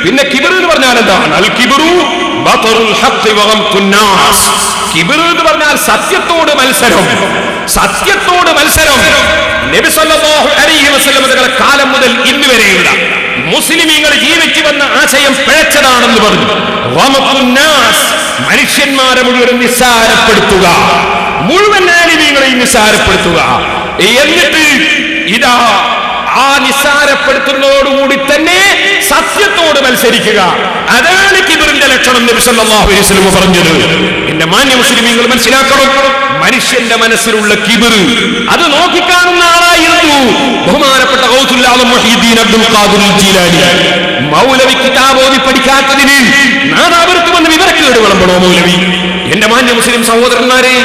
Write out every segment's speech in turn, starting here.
പിന്നെ കിബർ എന്ന് പറഞ്ഞാൽ എന്താണ്? അൽ കിബ്റു ബതറുൽ ഹഖ് വ ഗംതുൻ നാസ്. കിബർ എന്ന് പറഞ്ഞാൽ സത്യത്തോട് മത്സരം. സത്യത്തോട് മത്സരം. നബി സല്ലല്ലാഹു അലൈഹി വസല്ലം തങ്ങളുടെ കാലം മുതൽ ഇന്ന് വരെയുള്ള മുസ്ലിമീങ്ങൾ ജീവിച്ചു വന്ന ആശയം പിഴച്ചതാണെന്ന് പറഞ്ഞു. ഗംതുൻ നാസ്, മനുഷ്യന്മാരെ മുഴുവൻ നിസ്സാരപ്പെടുത്തുക, മുഴുവൻ ആലിമീങ്ങളെയും നിസ്സാരപ്പെടുത്തുക. എന്നിട്ട് ഇതാ ആ നിസ്സാരപ്പെടുത്തുന്നതോടുകൂടി തന്നെ സത്യത്തോട് മത്സരിക്കുക. അതാണ് കിബറിന്റെ ലക്ഷണം നബി സല്ലല്ലാഹു അലൈഹി വസല്ലം പറഞ്ഞത്. എന്റെ മാന്യ മുസ്ലിമീങ്ങൾ മനസ്സിലാക്കണം, മനുഷ്യന്റെ മനസ്സിലുള്ള കിബർ അത് നോക്കിക്കാണുന്ന ആളായിരുന്നു ബഹുമാനപ്പെട്ട ഗൗസുൽ ആലം മുഹീദ്ദീൻ അബ്ദുൽ ഖാദിർ ജീലാനി. മൗലവി കിതാബ് ഓതി പഠിക്കാത്തതിന് നാദാവർക്ക് വന്ന് വിവരക്കേട് വിളമ്പണോ മൗലവി? എന്റെ മാന്യ മുസ്ലിം സഹോദരന്മാരെ,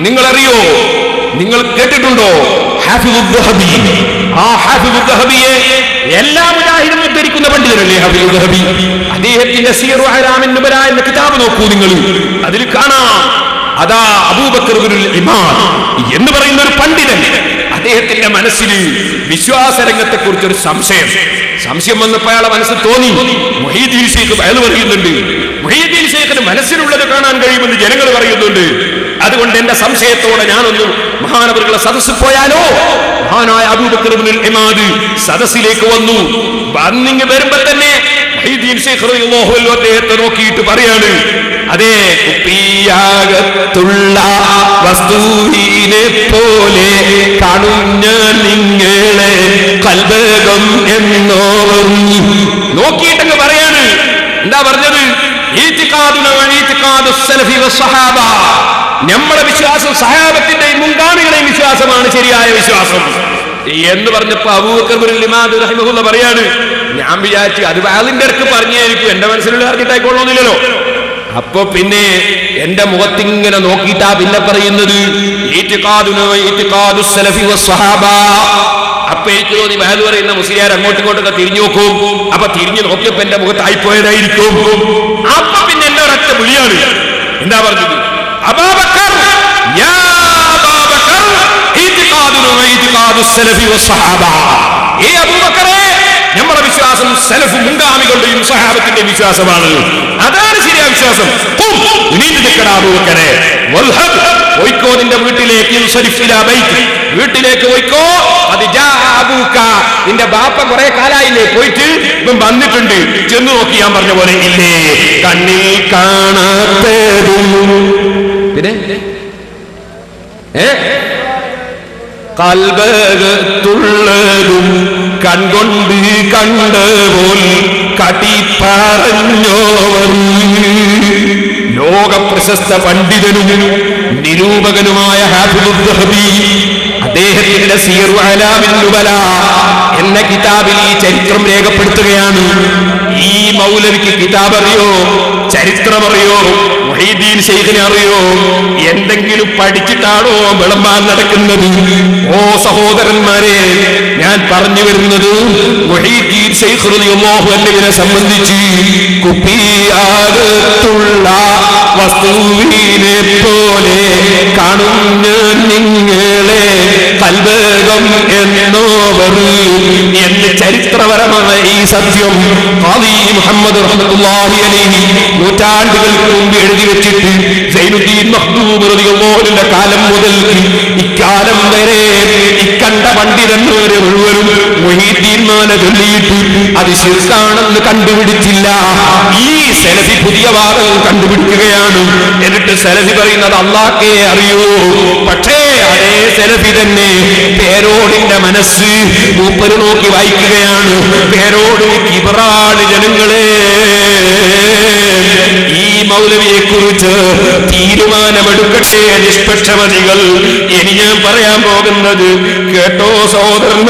നിങ്ങളറിയോ, നിങ്ങൾ കേട്ടിട്ടുണ്ടോ ഹാഫിദുൽ ദഹബി? ആ ഹാഫിദുൽ ദഹബിയെ എല്ലാ മുജാഹിദും ഉദ്ധരിക്കുന്ന പണ്ഡിതനല്ലേ ഹാഫിദുൽ ദഹബി. അദ്ദേഹത്തിന്റെ സിയറു അഅ്ലാമിൻ നുബല എന്ന കിതാബ് നോക്കൂ നിങ്ങൾ, അതിൽ കാണാം അതാ അബൂബക്കർ ഇബ്നുൽ ഇമാം എന്ന് പറയുന്ന ഒരു പണ്ഡിതൻ, അദ്ദേഹത്തിന്റെ മനസ്സിൽ വിശ്വാസരംഗത്തെ കുറിച്ചൊരു സംശയം വന്നപ്പോൾ അയാളെ മനസ്സിൽ തോന്നി, മുഹീദ്ദീൻ ശൈഖ് അയാൾ പറയുന്നുണ്ട്, മുഹീദ്ദീൻ ശൈഖിന് മനസ്സിലുള്ളത് കാണാൻ കഴിയുമെന്ന് ജനങ്ങൾ പറയുന്നുണ്ട്. അതുകൊണ്ട് എന്റെ സംശയത്തോടെ ഞാനൊന്ന് മഹാനവറുകളെ സദസ്സിൽ പോയാലോ? മഹാനായ അബൂബക്കർ ഇബ്നുൽ ഇമാം സദസ്സിലേക്ക് വന്നു. വന്നിങ്ങ് വരുമ്പോ തന്നെ മുഹീദ്ദീൻ ശൈഖ് റളിയല്ലാഹു അൻഹു അദ്ദേഹത്തെ നോക്കിയിട്ട് പറയാണ്, അതേ കുപ്പിയാകത്തുള്ള വസ്തുവിനെ പോലെ കാണുന്ന നിങ്ങളെ കൽബകം എന്നോ നോക്കിയിട്ടങ്ങ് പറയാണ്. എന്താ പറഞ്ഞത്? നമ്മുടെ വിശ്വാസം സഹാബത്തിന്റെയും മുൻഗാമികളുടെയും വിശ്വാസമാണ് ശരിയായ വിശ്വാസം എന്ന് പറഞ്ഞപ്പോ അബൂബക്കർ ഇബ്നുൽ ഇമാം റഹിമഹുല്ലാഹ് പറയാണ്, ഞാൻ വിചാരിച്ചു അത് വാളിന്റെ ഇടക്ക് പറഞ്ഞായിരിക്കും, എന്റെ മനസ്സിലുള്ള അറിഞ്ഞിട്ടായിക്കൊള്ളണമെന്നില്ലല്ലോ. അപ്പൊ പിന്നെ എന്റെ മുഖത്തിങ്ങനെ നോക്കിയിട്ടാ പിന്നെ പറയുന്നത് അപ്പൊ എനിക്ക് തോന്നി വഹദ് പറയുന്ന മുസ്ലിയാർ അങ്ങോട്ടും ഇങ്ങോട്ടൊക്കെ തിരിഞ്ഞു നോക്കും. അപ്പൊ തിരിഞ്ഞു നോക്കിയപ്പോ എന്റെ മുഖത്തായി പോയതായിരിക്കും. അപ്പൊ പിന്നെ എന്റെ ഒരൊറ്റ വിളിയാണ്. എന്താ പറഞ്ഞത്? അബൂബക്കർ, യാ അബൂബക്കർ, ഏ അബൂബക്കറേ, നമ്മുടെ വിശ്വാസം സലഫ് മുൻഗാമികളുടെയും സഹാബത്തിന്റെ വിശ്വാസമാണ്. അതാണ് ശരിയായ വിശ്വാസം. പോയിക്കോ നിന്റെ വീട്ടിലേക്ക്, വീട്ടിലേക്ക് പോയിക്കോ. നിന്റെ ബാപ്പ കുറെ കാലായില്ലേ പോയിട്ട്, ഇപ്പം വന്നിട്ടുണ്ട്, ചെന്ന് നോക്കി ഞാൻ പറഞ്ഞ പോലെ ഇല്ലേ, കണ്ണിൽ കാണാത്തതും പിന്നെ കൽബകത്തുള്ളതും കൺകൊണ്ട് കണ്ടപോൽ കടിപ്പറഞ്ഞോവർ. ലോക പ്രശസ്ത പണ്ഡിതനും നിരൂപകനുമായ ഹാഫിദുൽ ദഹബി അദ്ദേഹത്തിന്റെ സിയറു അഅ്ലാമിൻ നുബല എന്ന കിതാബിൽ ഈ ചരിത്രം രേഖപ്പെടുത്തുകയാണ്. ഈ മൗലവിക്ക് കിതാബ് അറിയോ? ചരിത്രം അറിയോ? മുഹീദ്ദീൻ ശൈഖിനെ അറിയോ? എന്തെങ്കിലും പഠിച്ചിട്ടാണോ വിളമ്പാൻ നടക്കുന്നത്? ഓ സഹോദരന്മാരെ, ഞാൻ പറഞ്ഞു വരുന്നത് മുഹീദ്ദീൻ ശൈഖ് റളിയല്ലാഹു അൻഹുവിനെ സംബന്ധിച്ച് കുപ്പിയാകത്തുള്ള വസ്തുവിനെ പോലെ കാണുന്ന നിങ്ങളെ കൽബകം എന്നോവർ എന്ന് ചരിത്രപരമായ ഈ സത്യം ഖാദി മുഹമ്മദ് റഹ്മത്തുള്ളാഹി അലൈഹി നൂറ്റാണ്ടുകൾക്ക് മുമ്പ് എഴുതി വെച്ചിട്ട് സൈനുദ്ദീൻ മഖ്ദൂം റളിയല്ലാഹു അൻഹുവിന്റെ കാലം മുതൽ ഇക്കാലം വരെ ഇക്കണ്ട പണ്ഡിതന്മാരെ മുഴുവനും മുഹീദ്ദീൻമാനെ ചൊല്ലിയിട്ട് അത് ശിർക്കാണെന്ന് കണ്ടുപിടിച്ചില്ല. ഈ സലഫി പുതിയ വാദങ്ങൾ കണ്ടുപിടിക്കുകയാണ്. എന്നിട്ട് സലഫി പറയുന്നത് അല്ലാഹ്ക്കേ അറിയൂ. പക്ഷേ അതേ സലഫി തന്നെ പേരോടിന്റെ മനസ്സ് മൂപ്പര് നോക്കി വായിക്കുകയാണ്. പേരോട് കിബറാണ് ജനങ്ങളെ. ഈ മൗലവിയെ കുറിച്ച് തീരുമാനമെടുക്കട്ടെ നിഷ്പക്ഷമതികൾ. ഇനി ഞാൻ പറയാൻ പോകുന്നത് കേട്ടോ സഹോദരൻ.